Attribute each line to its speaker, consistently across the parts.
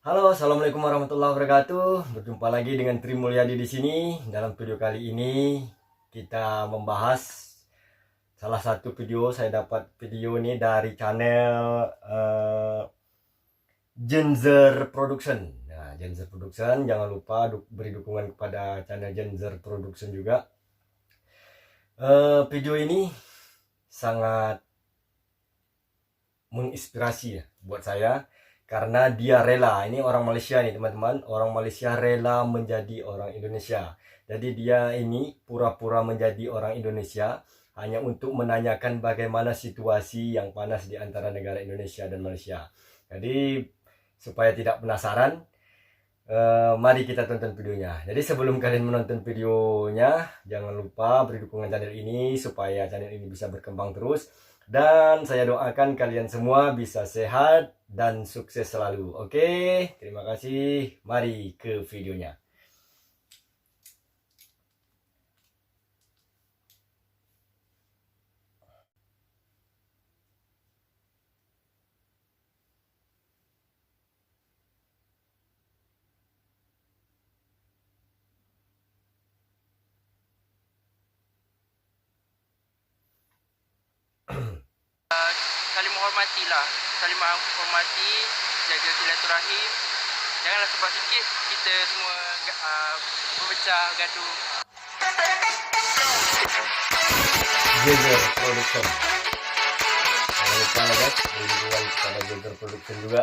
Speaker 1: Halo, assalamualaikum warahmatullahi wabarakatuh. Berjumpa lagi dengan Tri Mulyadi di sini. Dalam video kali ini kita membahas salah satu video. Saya dapat video ini dari channel Genzer Production. Nah, Genzer Production, jangan lupa beri dukungan kepada channel Genzer Production juga. Video ini sangat menginspirasi ya buat saya. Karena dia rela, ini orang Malaysia nih teman-teman, orang Malaysia rela menjadi orang Indonesia. Jadi dia ini pura-pura menjadi orang Indonesia hanya untuk menanyakan bagaimana situasi yang panas di antara negara Indonesia dan Malaysia. Jadi supaya tidak penasaran, mari kita tonton videonya. Jadi sebelum kalian menonton videonya, jangan lupa beri dukungan channel ini supaya channel ini bisa berkembang terus. Dan saya doakan kalian semua bisa sehat dan sukses selalu. Oke, terima kasih. Mari ke videonya.
Speaker 2: Saling menghormatilah, saling menghormati, jaga silaturahim. Janganlah sebab sikit kita semua berpecah gaduh.
Speaker 1: Genzer Production. Jangan lupa ya guys, beri dukungan kepada Genzer Production juga.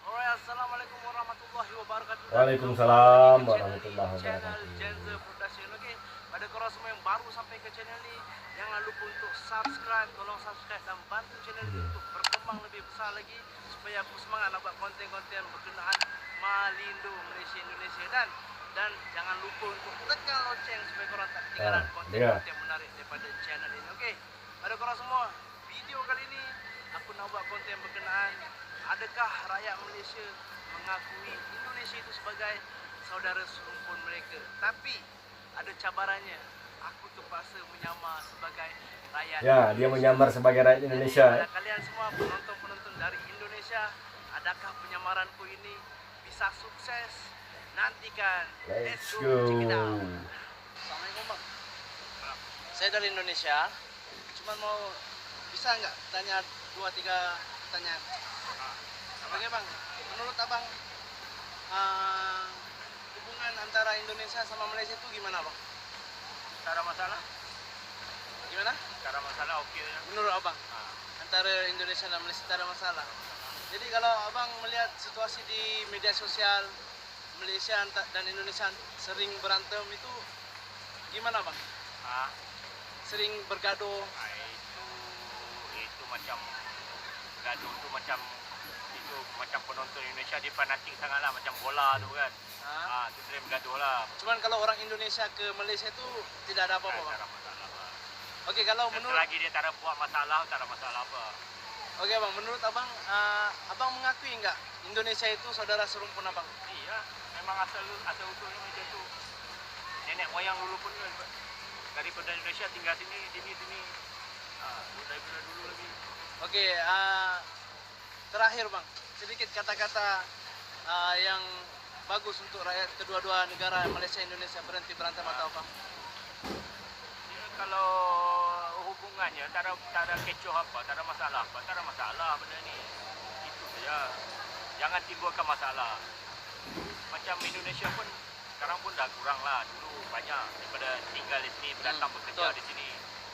Speaker 2: Alright, assalamualaikum warahmatullahi wabarakatuh.
Speaker 1: Waalaikumsalam warahmatullahi
Speaker 2: Channel
Speaker 1: wabarakatuh.
Speaker 2: Genzer Production. Okay, pada korang semua yang baru sampai ke channel ni, jangan lupa untuk subscribe, tolong subscribe dan bantu channel ini untuk berkembang lebih besar lagi supaya aku semangat nak buat konten-konten berkenaan Malindo Malaysia Indonesia dan jangan lupa untuk tekan loceng supaya korang tak ketinggalan konten-konten menarik daripada channel ini. Okey, pada korang semua, video kali ini aku nak buat konten berkenaan adakah rakyat Malaysia mengakui Indonesia itu sebagai saudara serumpun mereka. Tapi ada cabarannya. Aku terpaksa menyamar sebagai rakyat
Speaker 1: Ya, dia menyamar sebagai rakyat Indonesia.
Speaker 2: Jadi, kalian semua penonton-penonton dari Indonesia, adakah penyamaranku ini bisa sukses? Nantikan.
Speaker 1: Let's
Speaker 2: Check
Speaker 1: go.
Speaker 2: it out. Assalamualaikum bang. Saya dari Indonesia. Cuma mau bisa nggak tanya 2-3 pertanyaan? Oke bang. Menurut abang hubungan antara Indonesia sama Malaysia itu gimana bang? Tak ada masalah. Gimana? Tak ada masalah, okey. Menurut abang, antara Indonesia dan Malaysia tak ada masalah. Jadi kalau abang melihat situasi di media sosial Malaysia dan Indonesia sering berantem itu gimana bang? Sering bergaduh.
Speaker 3: Itu macam gaduh tu macam itu macam penonton Indonesia dia fanatik sangatlah macam bola tu kan. Tu sering bergaduh lah.
Speaker 2: Cuman kalau orang Indonesia ke Malaysia tu tidak ada apa-apa bang.
Speaker 3: Tak ada masalah apa.
Speaker 2: Okey, kalau menurut
Speaker 3: Selagi dia tak ada buat masalah, tak ada masalah apa.
Speaker 2: Okey bang, menurut abang abang mengakui enggak Indonesia itu saudara serumpun abang?
Speaker 3: Iya, memang asal usulnya macam tu. Nenek moyang dulu pun daripada Indonesia tinggal sini, sini. Daripada dulu lagi.
Speaker 2: Okey, terakhir bang, sedikit kata-kata yang bagus untuk rakyat kedua-dua negara Malaysia Indonesia berhenti berantem atau apa?
Speaker 3: Ya, kalau hubungannya tak ada kecoh apa, tak ada masalah benda ni. Itu saja. Jangan timbulkan masalah. Macam Indonesia pun sekarang pun dah kurang lah. Dulu banyak daripada tinggal di sini, datang bekerja di sini.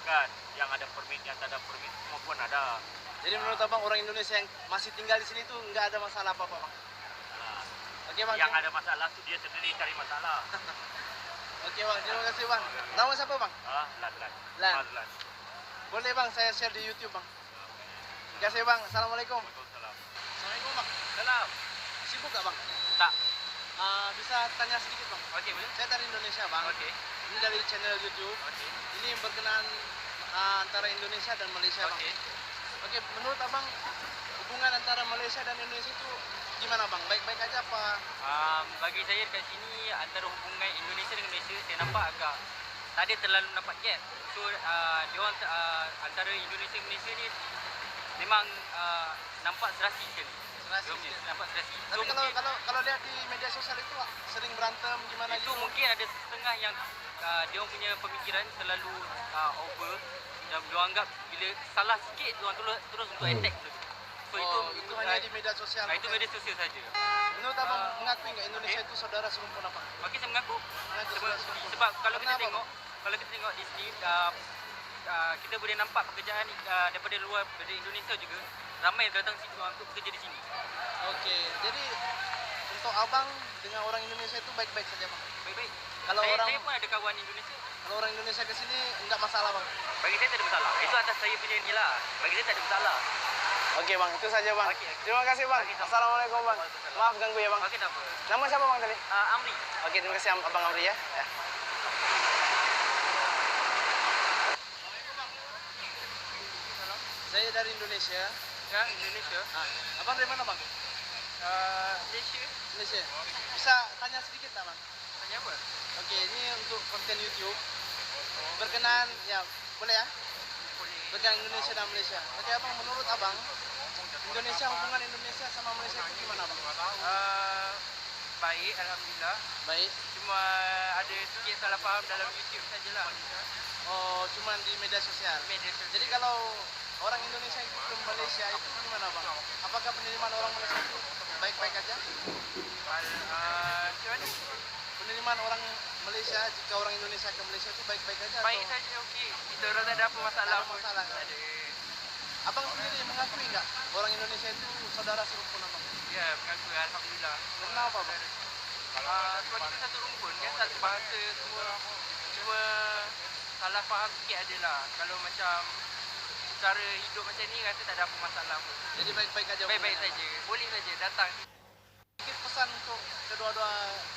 Speaker 3: Kan, yang ada permit, yang tak ada permit semua pun ada.
Speaker 2: Jadi menurut abang orang Indonesia yang masih tinggal di sini tu enggak ada masalah apa-apa bang? Okey bang.
Speaker 3: Yang ada masalah tu dia sendiri cari masalah.
Speaker 2: Okey bang, terima kasih bang. Nama siapa bang?
Speaker 3: Lan.
Speaker 2: Boleh bang saya share di YouTube bang. Terima kasih bang. Assalamualaikum.
Speaker 3: Waalaikumsalam.
Speaker 2: Assalamualaikum bang.
Speaker 3: Salam.
Speaker 2: Sibuk tak bang?
Speaker 3: Tak.
Speaker 2: Bisa tanya sedikit bang?
Speaker 3: Okey, boleh?
Speaker 2: Saya dari Indonesia bang.
Speaker 3: Okey.
Speaker 2: Ini dari channel YouTube.
Speaker 3: Okey.
Speaker 2: Ini berkenaan antara Indonesia dan Malaysia bang.
Speaker 3: Okey.
Speaker 2: Okey, menurut abang hubungan antara Malaysia dan Indonesia itu gimana bang? Baik-baik aja apa?
Speaker 3: Bagi saya kat sini antara hubungan Indonesia dengan Malaysia saya nampak agak tak ada terlalu nampak gap. So dia orang antara Indonesia dan Malaysia ni
Speaker 4: memang nampak serasi sekali.
Speaker 2: Serasi
Speaker 4: Diorang punya
Speaker 2: sikit.
Speaker 4: nampak serasi. So,
Speaker 2: Tapi
Speaker 4: mungkin-
Speaker 2: kalau lihat di media sosial itu sering berantem gimana
Speaker 4: itu
Speaker 2: gitu.
Speaker 4: mungkin ada setengah yang dia punya pemikiran terlalu over dan dia anggap bila salah sikit dia terus untuk attack tu. So
Speaker 2: itu hanya di media sosial.
Speaker 4: itu media sosial saja.
Speaker 2: Menurut abang mengakui nggak Indonesia itu saudara serumpun apa?
Speaker 4: Bagi saya mengaku
Speaker 2: Mengaku saudara serumpun.
Speaker 4: sebab kalau kita
Speaker 2: Kenapa,
Speaker 4: tengok di sini kita boleh nampak pekerjaan daripada luar dari Indonesia juga ramai yang datang sini untuk bekerja di sini.
Speaker 2: Okey, jadi untuk abang dengan orang Indonesia itu baik-baik saja bang.
Speaker 4: Baik-baik.
Speaker 2: Kalau
Speaker 4: Saya pun ada kawan Indonesia.
Speaker 2: kalau orang Indonesia ke sini enggak masalah bang.
Speaker 4: Bagi saya tak ada masalah. Itu atas saya punya ni lah. Bagi saya tak ada masalah.
Speaker 2: Okey bang, itu saja bang.
Speaker 4: Okey.
Speaker 2: Terima kasih bang.
Speaker 4: Okey, sama.
Speaker 2: Assalamualaikum bang.
Speaker 4: Waalaikumsalam.
Speaker 2: Maaf ganggu ya bang.
Speaker 4: Okey, tak apa.
Speaker 2: Nama siapa bang tadi?
Speaker 4: Amri.
Speaker 2: Okey, terima kasih abang Amri ya. Ya. Saya dari Indonesia.
Speaker 4: Ya, Indonesia.
Speaker 2: Abang dari mana bang?
Speaker 4: Malaysia.
Speaker 2: Malaysia. Bisa tanya sedikit tak bang?
Speaker 4: Tanya apa?
Speaker 2: Okey, ini untuk konten YouTube. Berkenan, ya boleh ya?
Speaker 4: Boleh.
Speaker 2: Berkenan Indonesia dan Malaysia. Okey abang, menurut abang Indonesia, hubungan Indonesia sama Malaysia itu gimana bang?
Speaker 4: Baik, alhamdulillah.
Speaker 2: Baik.
Speaker 4: Cuma ada sikit salah faham dalam YouTube sajalah.
Speaker 2: Oh, cuma di media sosial.
Speaker 4: Media sosial.
Speaker 2: Jadi kalau orang Indonesia itu ke Malaysia itu gimana bang? Apakah penerimaan orang Malaysia itu baik-baik aja?
Speaker 4: Macam mana?
Speaker 2: Penerimaan orang Malaysia jika orang Indonesia ke Malaysia itu baik-baik aja?
Speaker 4: Baik
Speaker 2: atau-
Speaker 4: saja, okey. Kita orang tak ada apa masalah
Speaker 2: Tak ada
Speaker 4: pun.
Speaker 2: masalah.
Speaker 4: Tak ada.
Speaker 2: Abang sendiri mengakui nggak orang Indonesia itu saudara serumpun abang?
Speaker 4: Ya, mengaku alhamdulillah.
Speaker 2: Karena apa bang?
Speaker 4: Sebab kita satu rumpun kan, satu bahasa semua. Cuma salah faham sikit adalah. Kalau macam cara hidup macam ni rasa tak ada apa masalah pun.
Speaker 2: Jadi baik-baik aja.
Speaker 4: Baik-baik
Speaker 2: hubungannya.
Speaker 4: saja. Boleh saja datang.
Speaker 2: Sedikit pesan untuk kedua-dua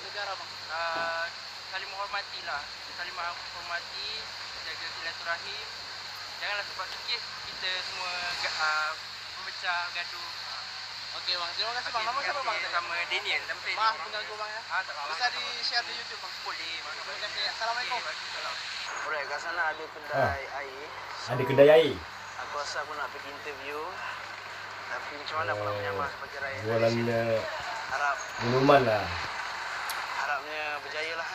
Speaker 2: negara bang.
Speaker 4: Saling menghormatilah. Saling menghormati, jaga silaturahim. Janganlah sebab sikit kita semua memecah gaduh.
Speaker 2: Okey bang, terima kasih bang. Nama siapa bang?
Speaker 4: Sama Daniel. Nama saya
Speaker 2: Maaf
Speaker 4: Daniel.
Speaker 2: mengganggu bang ya.
Speaker 4: Tak apa.
Speaker 2: Bisa di share di YouTube bang.
Speaker 4: Boleh.
Speaker 2: Terima kasih. Assalamualaikum.
Speaker 4: Waalaikumsalam.
Speaker 2: Alright, kat sana ada kedai air.
Speaker 1: Ada kedai air.
Speaker 2: Aku rasa aku nak pergi interview. Tapi macam mana aku nak menyamar sebagai rakyat
Speaker 1: Jualan
Speaker 2: Indonesia? Harap
Speaker 1: minuman lah.
Speaker 2: harapnya berjaya lah.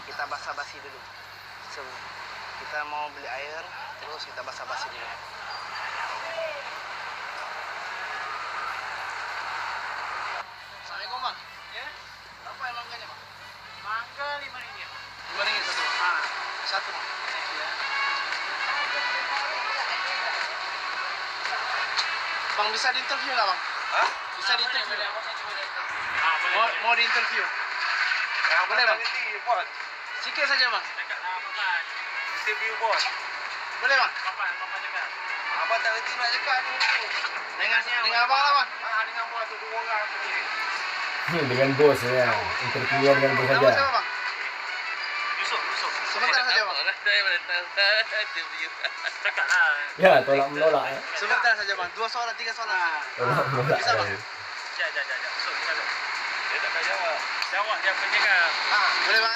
Speaker 2: Kita basa-basi dulu. So, kita mau beli air, terus kita basa-basi dulu. Assalamualaikum bang. Ya? Berapa yang mangganya bang?
Speaker 4: Mangga RM5.
Speaker 2: RM5 satu. Satu bang. Thank you ya. Bang bisa di interview nggak bang?
Speaker 3: Hah?
Speaker 2: Bisa di interview?
Speaker 3: Boleh.
Speaker 2: Mau di interview? Boleh bang?
Speaker 3: Bos.
Speaker 2: Sikit saja bang.
Speaker 3: Cakap lah papan. Interview bos.
Speaker 2: Boleh bang?
Speaker 3: Papan cakap. Abang tak reti nak cakap tu.
Speaker 2: Dengan abang lah bang.
Speaker 3: Dengan bos tu 2 orang tu.
Speaker 1: Dengan bos ya. Interview dengan bos
Speaker 2: Nama
Speaker 1: saja.
Speaker 2: siapa bang?
Speaker 3: Yusuf.
Speaker 2: Sebentar saja bang.
Speaker 3: Cakap lah.
Speaker 1: Ya, tolak menolak ya.
Speaker 2: Sebentar saja bang. 2 soalan, 3 soalan.
Speaker 1: Tolak menolak.
Speaker 2: Bisa, Bang?
Speaker 1: ya.
Speaker 3: Jap. Yusuf, cakap. Dia tak payah jawab. Jawab dia apa cakap.
Speaker 2: Boleh bang?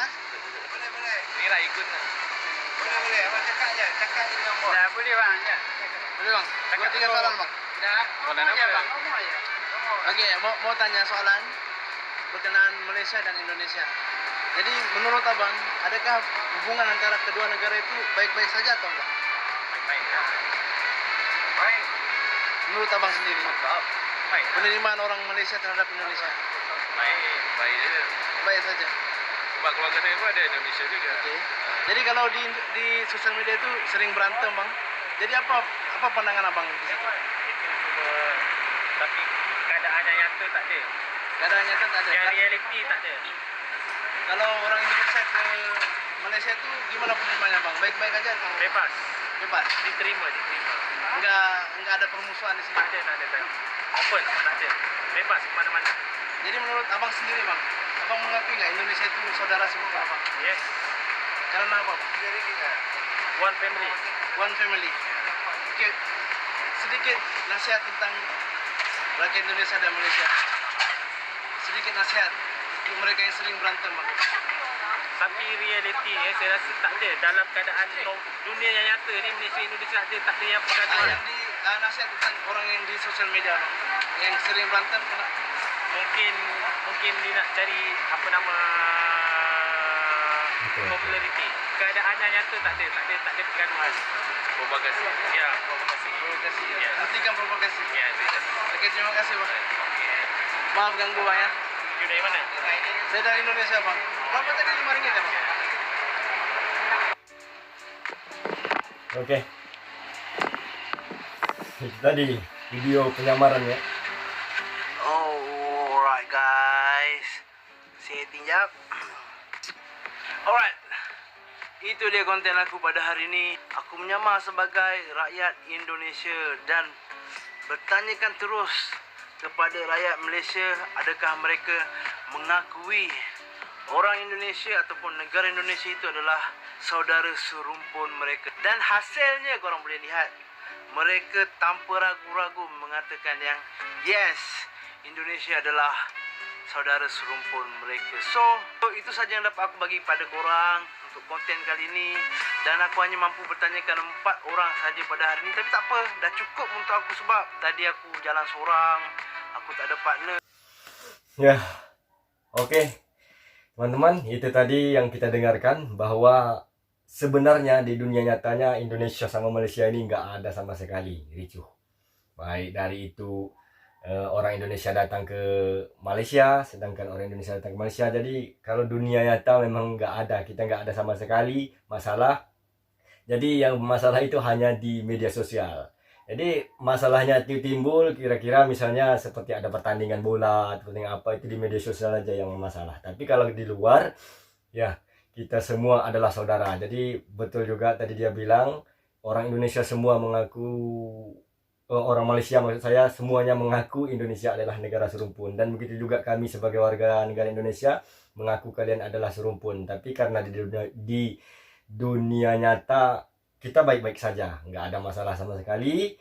Speaker 3: Boleh. Ni lah ikut nak. Boleh. Abang cakap je. Cakap je dengan bos.
Speaker 4: Dah boleh bang. Ya.
Speaker 2: Boleh bang? 2, 3 soalan bang.
Speaker 4: Dah.
Speaker 3: Soalan apa?
Speaker 4: Ngomong aja.
Speaker 2: Okey, mau tanya soalan berkenaan Malaysia dan Indonesia. Jadi menurut abang, adakah hubungan antara kedua negara itu baik-baik saja atau enggak?
Speaker 3: Baik. Baik.
Speaker 2: Menurut abang sendiri,
Speaker 3: Baik.
Speaker 2: penerimaan orang Malaysia terhadap Indonesia
Speaker 3: Baik je.
Speaker 2: baik saja.
Speaker 3: Sebab keluarga saya pun ada Indonesia juga.
Speaker 2: Okey. Jadi kalau di sosial media itu sering berantem bang. Jadi apa pandangan abang di situ?
Speaker 3: Tapi keadaan yang nyata tak ada.
Speaker 2: Keadaan nyata tak ada.
Speaker 3: Yang realiti tak ada.
Speaker 2: Kalau orang Indonesia ke Malaysia itu gimana penerimanya bang? Baik-baik aja atau
Speaker 3: Bebas.
Speaker 2: bebas?
Speaker 3: Diterima.
Speaker 2: Enggak ada permusuhan di sini.
Speaker 3: Tak ada. Open, tak ada. Bebas ke mana-mana.
Speaker 2: Jadi menurut abang sendiri bang, abang mengakui nggak Indonesia itu saudara sepupu abang?
Speaker 3: Yes.
Speaker 2: Karena apa bang?
Speaker 3: One family.
Speaker 2: One family. Oke, sedikit nasihat tentang rakyat Indonesia dan Malaysia. Sedikit nasihat untuk mereka yang sering berantem bang.
Speaker 3: Tapi realiti saya rasa tak ada. Dalam keadaan dunia yang nyata ni, Malaysia Indonesia tak ada yang pergaduhan.
Speaker 2: nasihat tentang orang yang di sosial media bang, yang sering berantem kena.
Speaker 3: Mungkin dia nak cari apa nama populariti. Keadaannya nyata tak ada kegaduhan. Provokasi. Ya, provokasi.
Speaker 2: Provokasi.
Speaker 3: Ya.
Speaker 2: Hentikan provokasi.
Speaker 3: Ya, itu.
Speaker 2: Oke, terima kasih bang.
Speaker 3: Okey.
Speaker 2: Maaf ganggu bang ya.
Speaker 3: You dari mana?
Speaker 2: Saya dari Indonesia bang. Berapa tadi 5 ringgit ya bang?
Speaker 1: Oke. Itu tadi video penyamaran ya.
Speaker 2: Oh, alright guys. Saya tinjap. Alright. Itu dia konten aku pada hari ini. Aku menyamar sebagai rakyat Indonesia dan bertanyakan terus kepada rakyat Malaysia, adakah mereka mengakui orang Indonesia ataupun negara Indonesia itu adalah saudara serumpun mereka. Dan hasilnya korang boleh lihat, mereka tanpa ragu-ragu mengatakan yang yes, Indonesia adalah saudara serumpun mereka. So itu saja yang dapat aku bagi pada korang untuk konten kali ini. Dan aku hanya mampu bertanyakan 4 orang saja pada hari ini. Tapi tak apa, dah cukup untuk aku sebab tadi aku jalan seorang, aku tak ada partner.
Speaker 1: Ya. Oke. Teman-teman, itu tadi yang kita dengarkan bahwa sebenarnya di dunia nyatanya Indonesia sama Malaysia ini nggak ada sama sekali ricuh. Baik dari itu orang Indonesia datang ke Malaysia, sedangkan orang Indonesia datang ke Malaysia. Jadi kalau dunia nyata memang nggak ada, kita nggak ada sama sekali masalah. Jadi yang masalah itu hanya di media sosial. Jadi masalahnya itu timbul kira-kira misalnya seperti ada pertandingan bola atau pertandingan apa, itu di media sosial aja yang masalah. Tapi kalau di luar ya kita semua adalah saudara. Jadi betul juga tadi dia bilang orang Indonesia semua mengaku, orang Malaysia maksud saya, semuanya mengaku Indonesia adalah negara serumpun. Dan begitu juga kami sebagai warga negara Indonesia mengaku kalian adalah serumpun. Tapi karena di dunia nyata kita baik-baik saja, nggak ada masalah sama sekali.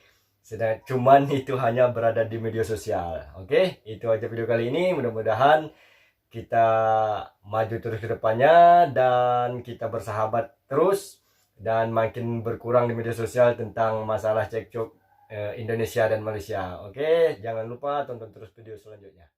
Speaker 1: Cuman itu hanya berada di media sosial. Oke, itu aja video kali ini. Mudah-mudahan kita maju terus ke depannya dan kita bersahabat terus dan makin berkurang di media sosial tentang masalah cekcok Indonesia dan Malaysia. Oke, jangan lupa tonton terus video selanjutnya.